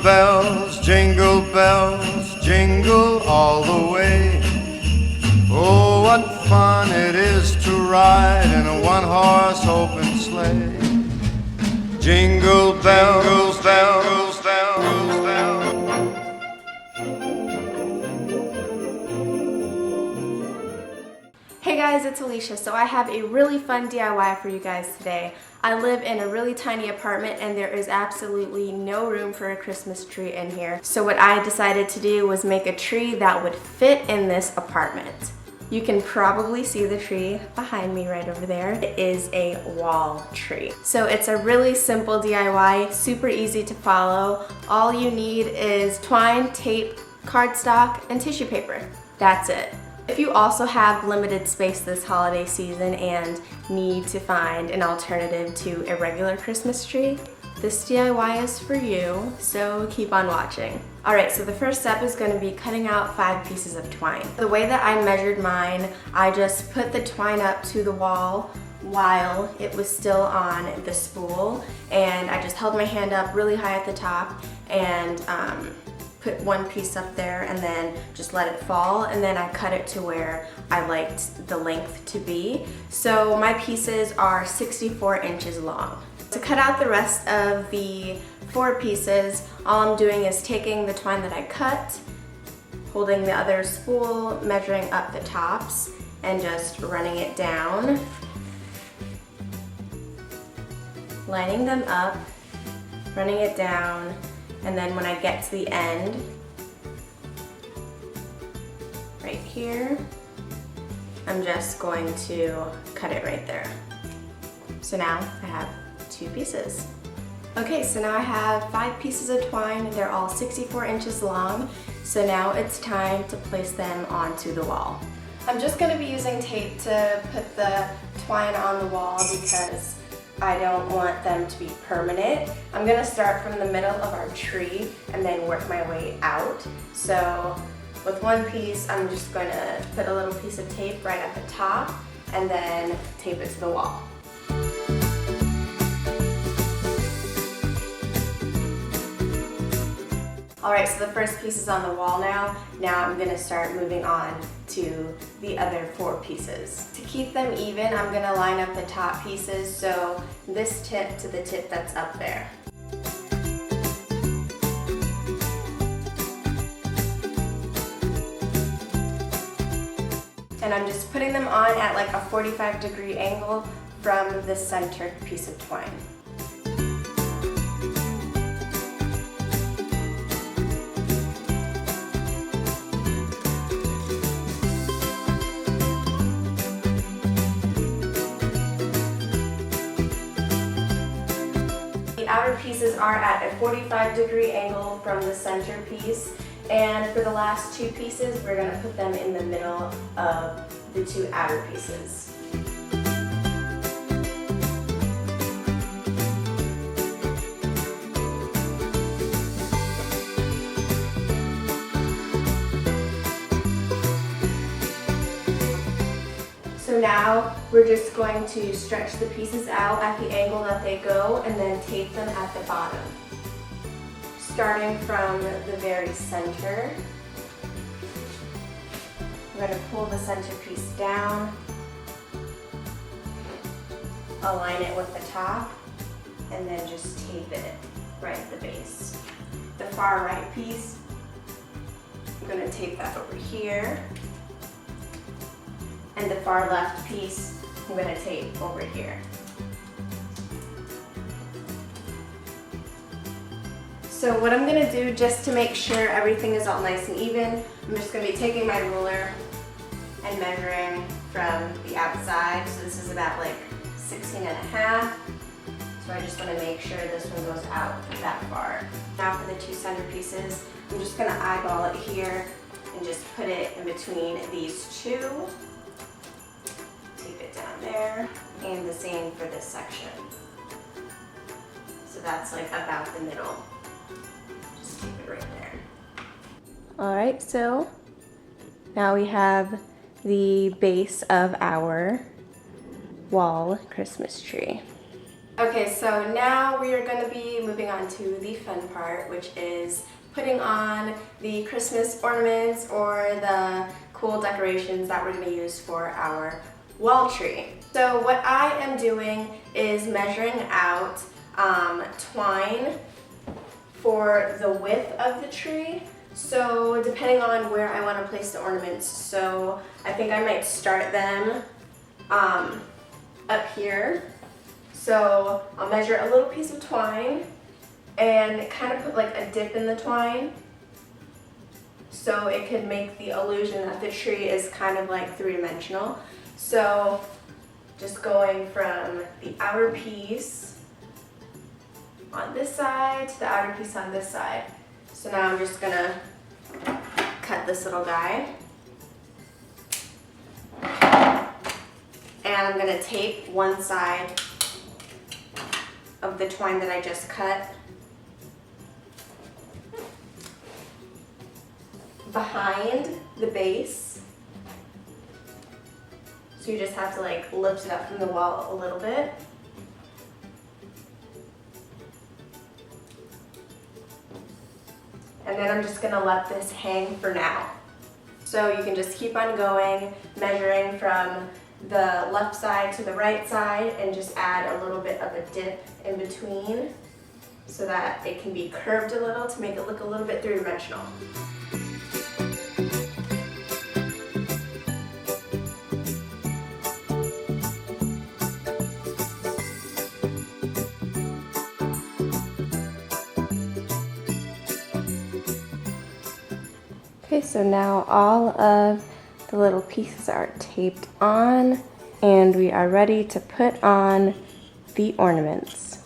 bells, jingle all the way. Oh, what fun it is to ride in a one-horse open sleigh. Jingle bells, bells, bells, bells. Hey guys, it's Alicia. So I have a really fun DIY for you guys today. I live in a really tiny apartment and there is absolutely no room for a Christmas tree in here. So what I decided to do was make a tree that would fit in this apartment. You can probably see the tree behind me right over there. It is a wall tree. So it's a really simple DIY, super easy to follow. All you need is twine, tape, cardstock, and tissue paper. That's it. If you also have limited space this holiday season and need to find an alternative to a regular Christmas tree, this DIY is for you, so keep on watching. Alright, so the first step is going to be cutting out 5 pieces of twine. The way that I measured mine, I just put the twine up to the wall while it was still on the spool, and I just held my hand up really high at the top and put one piece up there and then just let it fall, and then I cut it to where I liked the length to be. So my pieces are 64 inches long. To cut out the rest of the 4 pieces, all I'm doing is taking the twine that I cut, holding the other spool, measuring up the tops, and just running it down, lining them up, running it down, and then when I get to the end, right here, I'm just going to cut it right there. So now I have 2 pieces. Okay, so now I have 5 pieces of twine. They're all 64 inches long. So now it's time to place them onto the wall. I'm just going to be using tape to put the twine on the wall because I don't want them to be permanent. I'm going to start from the middle of our tree and then work my way out. So with one piece, I'm just going to put a little piece of tape right at the top and then tape it to the wall. Alright, so the first piece is on the wall now. Now I'm going to start moving on to the other 4 pieces. To keep them even, I'm going to line up the top pieces, so this tip to the tip that's up there. And I'm just putting them on at like a 45-degree angle from the center piece of twine. The outer pieces are at a 45-degree angle from the center piece, and for the last 2 pieces we're going to put them in the middle of the 2 outer pieces. So now we're just going to stretch the pieces out at the angle that they go and then tape them at the bottom. Starting from the very center, we're going to pull the center piece down, align it with the top, and then just tape it right at the base. The far right piece, I'm going to tape that over here. And the far left piece, I'm going to tape over here. So what I'm going to do, just to make sure everything is all nice and even, I'm just going to be taking my ruler and measuring from the outside. So this is about like 16.5. So I just want to make sure this one goes out that far. Now for the 2 center pieces, I'm just going to eyeball it here and just put it in between these 2. Tape it down there, and the same for this section. So that's like about the middle. Just tape it right there. Alright, so now we have the base of our wall Christmas tree. Okay, so now we are going to be moving on to the fun part, which is putting on the Christmas ornaments or the cool decorations that we're going to use for our wall tree. So what I am doing is measuring out twine for the width of the tree. So depending on where I want to place the ornaments, so I think I might start them up here. So I'll measure a little piece of twine and kind of put like a dip in the twine so it could make the illusion that the tree is kind of like three-dimensional. So just going from the outer piece on this side to the outer piece on this side. So now I'm just gonna cut this little guy. And I'm gonna tape one side of the twine that I just cut behind the base. So you just have to like lift it up from the wall a little bit. And then I'm just gonna let this hang for now. So you can just keep on going, measuring from the left side to the right side and just add a little bit of a dip in between so that it can be curved a little to make it look a little bit three-dimensional. Okay, so now all of the little pieces are taped on and we are ready to put on the ornaments.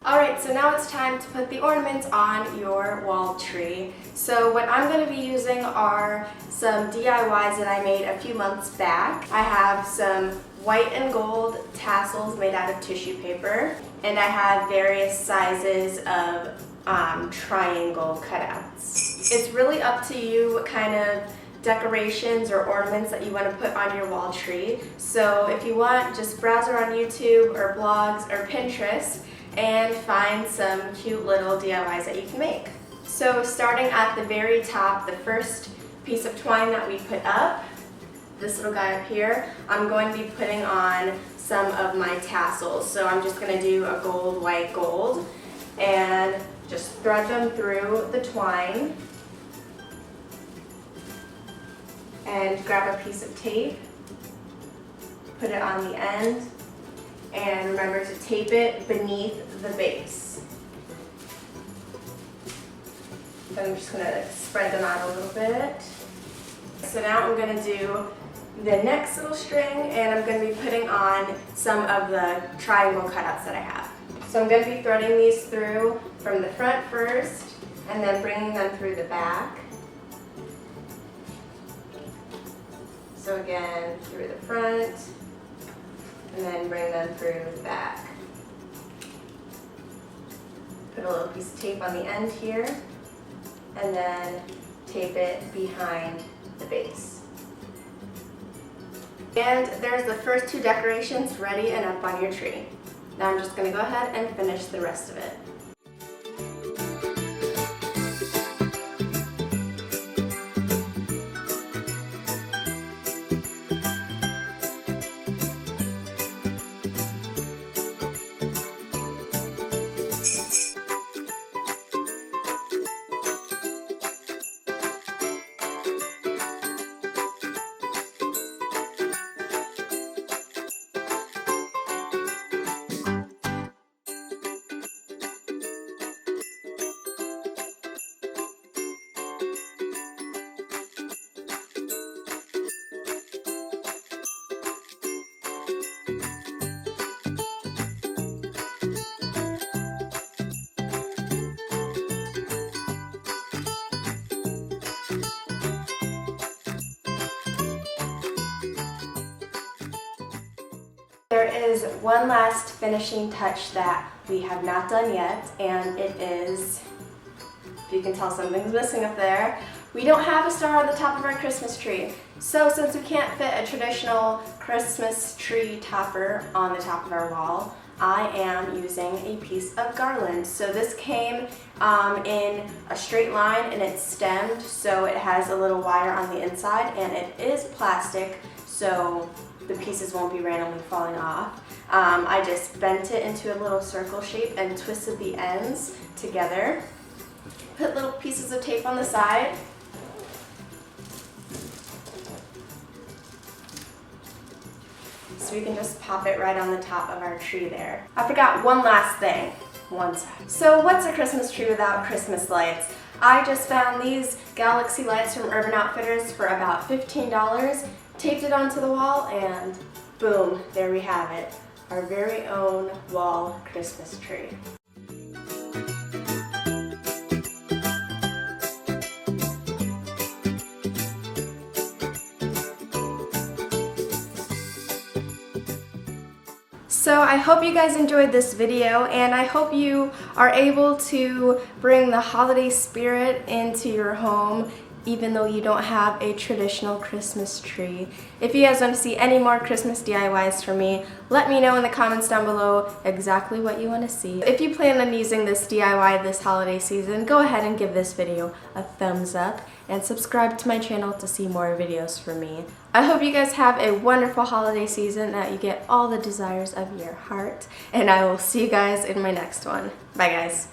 Alright, so now it's time to put the ornaments on your wall tree. So what I'm going to be using are some DIYs that I made a few months back. I have some white and gold tassels made out of tissue paper, and I have various sizes of triangle cutouts. It's really up to you what kind of decorations or ornaments that you want to put on your wall tree. So if you want, just browse around YouTube or blogs or Pinterest and find some cute little DIYs that you can make. So starting at the very top, the first piece of twine that we put up, this little guy up here, I'm going to be putting on some of my tassels. So I'm just going to do a gold, white, gold, and just thread them through the twine. And grab a piece of tape, put it on the end, and remember to tape it beneath the base. Then I'm just going to spread them out a little bit. So now I'm going to do the next little string, and I'm going to be putting on some of the triangle cutouts that I have. So I'm going to be threading these through from the front first, and then bringing them through the back. So again, through the front, and then bring them through the back. Put a little piece of tape on the end here, and then tape it behind the base. And there's the first two decorations ready and up on your tree. Now I'm just going to go ahead and finish the rest of it. There is one last finishing touch that we have not done yet, and it is, if you can tell something's missing up there, we don't have a star on the top of our Christmas tree. So since we can't fit a traditional Christmas tree topper on the top of our wall, I am using a piece of garland. So this came in a straight line and it's stemmed, so it has a little wire on the inside, and it is plastic, so the pieces won't be randomly falling off. I just bent it into a little circle shape and twisted the ends together. Put little pieces of tape on the side. So we can just pop it right on the top of our tree there. I forgot one last thing. One sec. So what's a Christmas tree without Christmas lights? I just found these Galaxy lights from Urban Outfitters for about $15, taped it onto the wall, and boom, there we have it. Our very own wall Christmas tree. So I hope you guys enjoyed this video, and I hope you are able to bring the holiday spirit into your home even though you don't have a traditional Christmas tree. If you guys want to see any more Christmas DIYs from me, let me know in the comments down below exactly what you want to see. If you plan on using this DIY this holiday season, go ahead and give this video a thumbs up and subscribe to my channel to see more videos from me. I hope you guys have a wonderful holiday season, that you get all the desires of your heart, and I will see you guys in my next one. Bye guys.